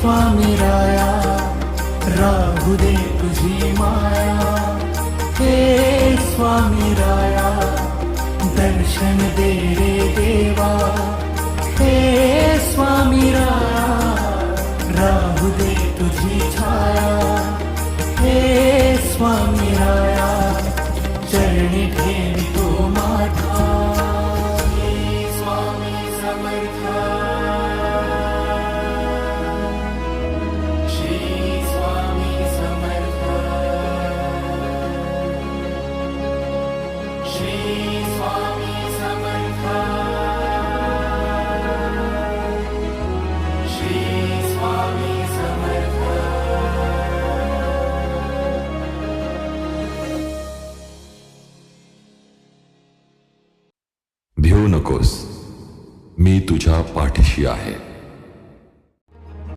स्वामी राया राहू दे तुझी माया, हे स्वामी राया दर्शन दे रे देवा, हे स्वामी राया राहू दे तुझी छाया, हे स्वामी राया चरणी ठेवितो माथा, हे स्वामी समर्थ, श्री स्वामी समर्थ, श्री स्वामी समर्थ, श्री स्वामी समर्थ. भिवू नकोस, मी तुझ्या पाठीशी आहे.